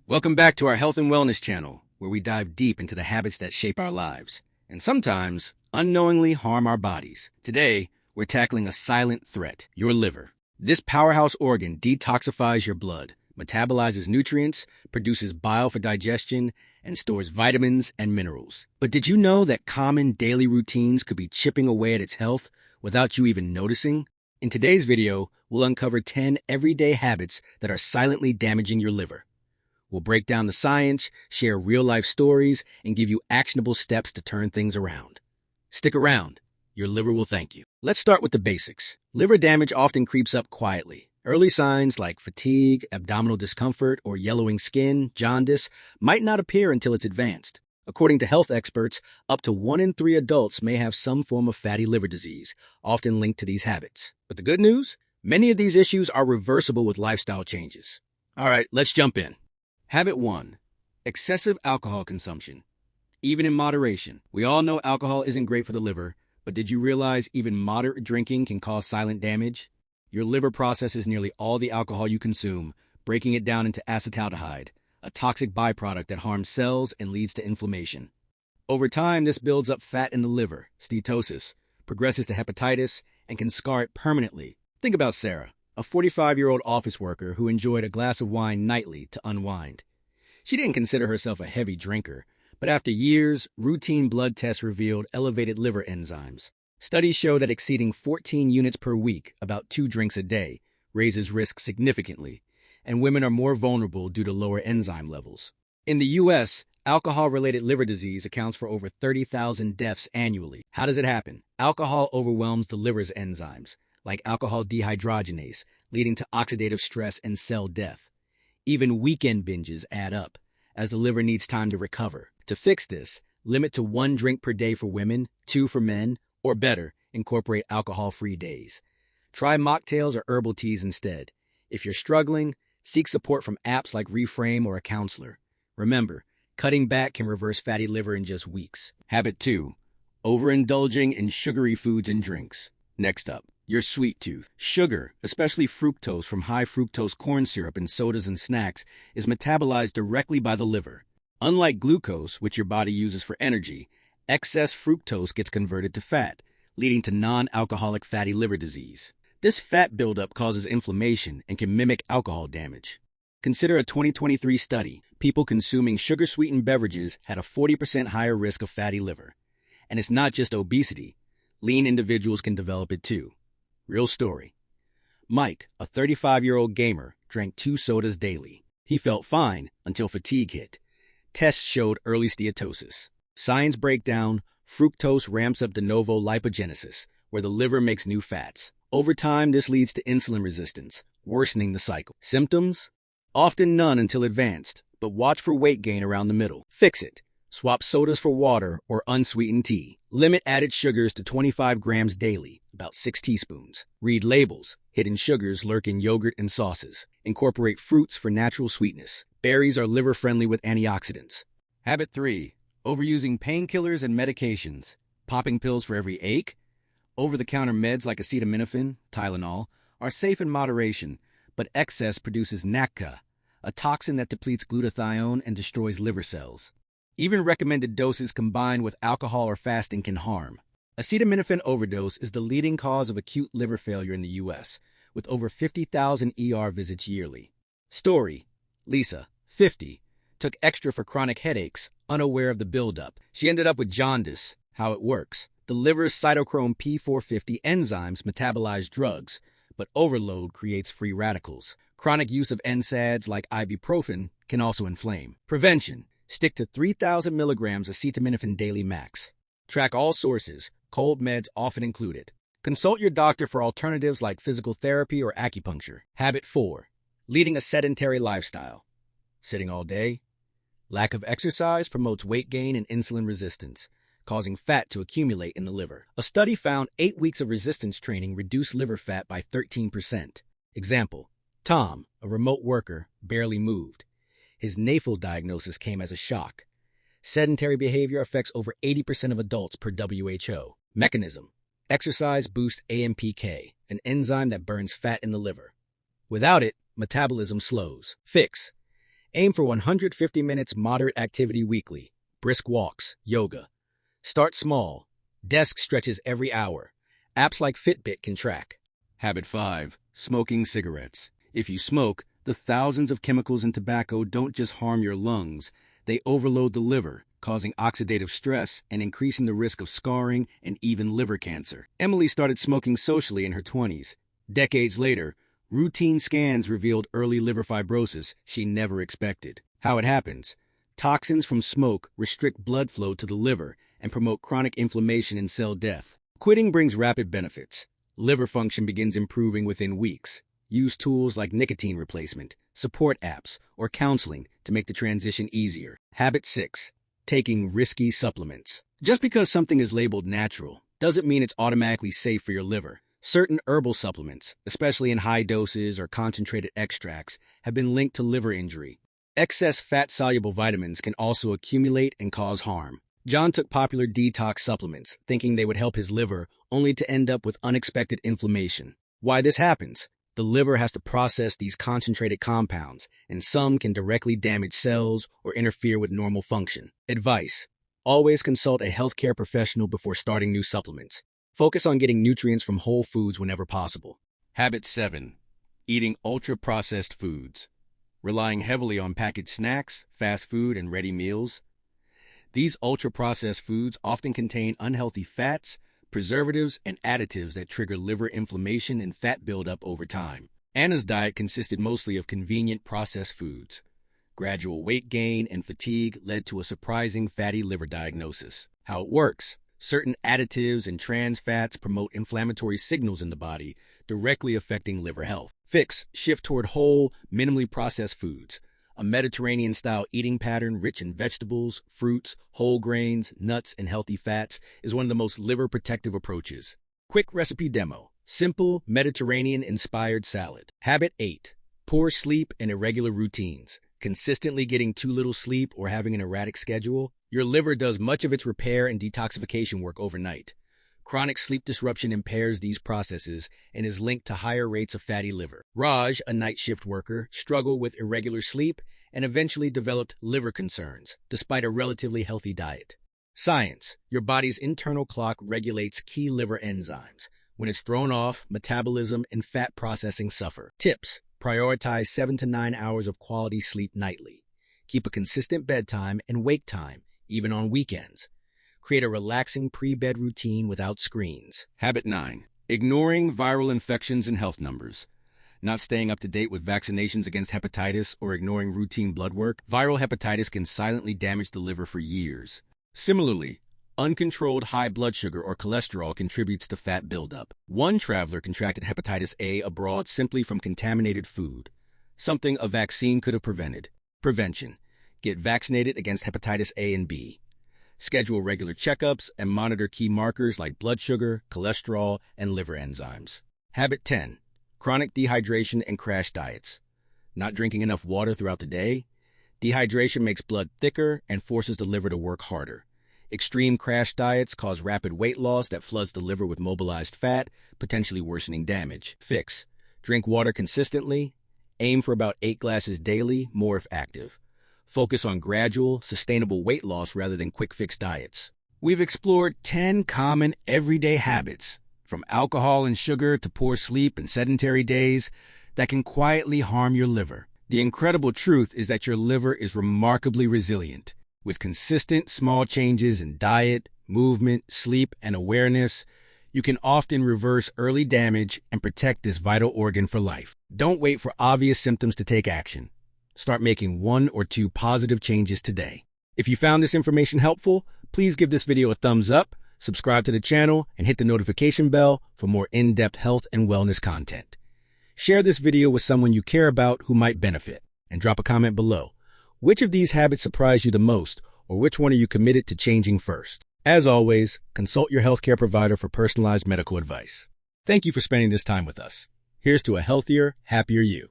Welcome back to our health and wellness channel, where we dive deep into the habits that shape our lives and sometimes unknowingly harm our bodies. Today, we're tackling a silent threat, your liver. This powerhouse organ detoxifies your blood, metabolizes nutrients, produces bile for digestion, and stores vitamins and minerals. But did you know that common daily routines could be chipping away at its health without you even noticing? In today's video, we'll uncover 10 everyday habits that are silently damaging your liver. We'll break down the science, share real-life stories, and give you actionable steps to turn things around. Stick around. Your liver will thank you. Let's start with the basics. Liver damage often creeps up quietly. Early signs like fatigue, abdominal discomfort, or yellowing skin, jaundice, might not appear until it's advanced. According to health experts, up to 1 in 3 adults may have some form of fatty liver disease, often linked to these habits. But the good news? Many of these issues are reversible with lifestyle changes. All right, let's jump in. Habit 1. Excessive alcohol consumption. Even in moderation. We all know alcohol isn't great for the liver, but did you realize even moderate drinking can cause silent damage? Your liver processes nearly all the alcohol you consume, breaking it down into acetaldehyde, a toxic byproduct that harms cells and leads to inflammation. Over time, this builds up fat in the liver, steatosis, progresses to hepatitis, and can scar it permanently. Think about Sarah, a 45-year-old office worker who enjoyed a glass of wine nightly to unwind. She didn't consider herself a heavy drinker, but after years, routine blood tests revealed elevated liver enzymes. Studies show that exceeding 14 units per week, about 2 drinks a day, raises risk significantly, and women are more vulnerable due to lower enzyme levels. In the U.S., alcohol-related liver disease accounts for over 30,000 deaths annually. How does it happen? Alcohol overwhelms the liver's enzymes, like alcohol dehydrogenase, leading to oxidative stress and cell death. Even weekend binges add up, as the liver needs time to recover. To fix this, limit to 1 drink per day for women, 2 for men, or better, incorporate alcohol-free days. Try mocktails or herbal teas instead. If you're struggling, seek support from apps like Reframe or a counselor. Remember, cutting back can reverse fatty liver in just weeks. Habit 2. Overindulging in sugary foods and drinks. Next up, your sweet tooth. Sugar, especially fructose from high fructose corn syrup in sodas and snacks, is metabolized directly by the liver. Unlike glucose, which your body uses for energy, excess fructose gets converted to fat, leading to non-alcoholic fatty liver disease. This fat buildup causes inflammation and can mimic alcohol damage. Consider a 2023 study. People consuming sugar-sweetened beverages had a 40% higher risk of fatty liver. And it's not just obesity. Lean individuals can develop it too. Real story. Mike, a 35-year-old gamer, drank 2 sodas daily. He felt fine until fatigue hit. Tests showed early steatosis. Science breakdown: fructose ramps up de novo lipogenesis, where the liver makes new fats. Over time, this leads to insulin resistance, worsening the cycle. Symptoms? Often none until advanced, but watch for weight gain around the middle. Fix it. Swap sodas for water or unsweetened tea. Limit added sugars to 25 grams daily, about 6 teaspoons. Read labels. Hidden sugars lurk in yogurt and sauces. Incorporate fruits for natural sweetness. Berries are liver-friendly with antioxidants. Habit 3. Overusing painkillers and medications. Popping pills for every ache? Over-the-counter meds like acetaminophen, Tylenol, are safe in moderation, but excess produces NACA, a toxin that depletes glutathione and destroys liver cells. Even recommended doses combined with alcohol or fasting can harm. Acetaminophen overdose is the leading cause of acute liver failure in the U.S., with over 50,000 ER visits yearly. Story: Lisa, 50, took extra for chronic headaches, unaware of the buildup. She ended up with jaundice. How it works: the liver's cytochrome P450 enzymes metabolize drugs, but overload creates free radicals. Chronic use of NSAIDs like ibuprofen can also inflame. Prevention: stick to 3,000 milligrams acetaminophen daily max. Track all sources, cold meds often included. Consult your doctor for alternatives like physical therapy or acupuncture. Habit 4. Leading a sedentary lifestyle. Sitting all day? Lack of exercise promotes weight gain and insulin resistance, causing fat to accumulate in the liver. A study found 8 weeks of resistance training reduced liver fat by 13%. Example: Tom, a remote worker, barely moved. His NAFL diagnosis came as a shock. Sedentary behavior affects over 80% of adults per WHO. Mechanism: exercise boosts AMPK, an enzyme that burns fat in the liver. Without it, metabolism slows. Fix: Aim for 150 minutes moderate activity weekly. Brisk walks, yoga. Start small. Desk stretches every hour. Apps like Fitbit can track. Habit 5. Smoking cigarettes. If you smoke, the thousands of chemicals in tobacco don't just harm your lungs, they overload the liver, causing oxidative stress and increasing the risk of scarring and even liver cancer. Emily started smoking socially in her 20s. Decades later, routine scans revealed early liver fibrosis she never expected. How it happens: toxins from smoke restrict blood flow to the liver and promote chronic inflammation and cell death. Quitting brings rapid benefits. Liver function begins improving within weeks. Use tools like nicotine replacement, support apps, or counseling to make the transition easier. Habit 6. Taking risky supplements. Just because something is labeled natural doesn't mean it's automatically safe for your liver. Certain herbal supplements, especially in high doses or concentrated extracts, have been linked to liver injury. Excess fat-soluble vitamins can also accumulate and cause harm. John took popular detox supplements, thinking they would help his liver, only to end up with unexpected inflammation. Why this happens? The liver has to process these concentrated compounds, and some can directly damage cells or interfere with normal function. Advice: always consult a healthcare professional before starting new supplements. Focus on getting nutrients from whole foods whenever possible. Habit 7. Eating ultra-processed foods. Relying heavily on packaged snacks, fast food, and ready meals. These ultra-processed foods often contain unhealthy fats, preservatives, and additives that trigger liver inflammation and fat buildup over time. Anna's diet consisted mostly of convenient processed foods. Gradual weight gain and fatigue led to a surprising fatty liver diagnosis. How it works: certain additives and trans fats promote inflammatory signals in the body, directly affecting liver health. Fix: shift toward whole, minimally processed foods. A Mediterranean-style eating pattern rich in vegetables, fruits, whole grains, nuts, and healthy fats is one of the most liver-protective approaches. Quick recipe demo: simple, Mediterranean-inspired salad. Habit 8. Poor sleep and irregular routines. Consistently getting too little sleep or having an erratic schedule, your liver does much of its repair and detoxification work overnight. Chronic sleep disruption impairs these processes and is linked to higher rates of fatty liver. Raj, a night shift worker, struggled with irregular sleep and eventually developed liver concerns, despite a relatively healthy diet. Science: your body's internal clock regulates key liver enzymes. When it's thrown off, metabolism and fat processing suffer. Tips: prioritize 7 to 9 hours of quality sleep nightly. Keep a consistent bedtime and wake time, even on weekends. Create a relaxing pre-bed routine without screens. Habit 9. Ignoring viral infections and health numbers. Not staying up to date with vaccinations against hepatitis or ignoring routine blood work, viral hepatitis can silently damage the liver for years. Similarly, uncontrolled high blood sugar or cholesterol contributes to fat buildup. One traveler contracted hepatitis A abroad simply from contaminated food, something a vaccine could have prevented. Prevention: get vaccinated against hepatitis A and B. Schedule regular checkups and monitor key markers like blood sugar, cholesterol, and liver enzymes. Habit 10. Chronic dehydration and crash diets. Not drinking enough water throughout the day? Dehydration makes blood thicker and forces the liver to work harder. Extreme crash diets cause rapid weight loss that floods the liver with mobilized fat, potentially worsening damage. Fix: drink water consistently. Aim for about 8 glasses daily, more if active. Focus on gradual, sustainable weight loss rather than quick-fix diets. We've explored 10 common everyday habits, from alcohol and sugar to poor sleep and sedentary days, that can quietly harm your liver. The incredible truth is that your liver is remarkably resilient. With consistent small changes in diet, movement, sleep, and awareness, you can often reverse early damage and protect this vital organ for life. Don't wait for obvious symptoms to take action. Start making 1 or 2 positive changes today. If you found this information helpful, please give this video a thumbs up, subscribe to the channel, and hit the notification bell for more in-depth health and wellness content. Share this video with someone you care about who might benefit, and drop a comment below. Which of these habits surprised you the most, or which one are you committed to changing first? As always, consult your healthcare provider for personalized medical advice. Thank you for spending this time with us. Here's to a healthier, happier you.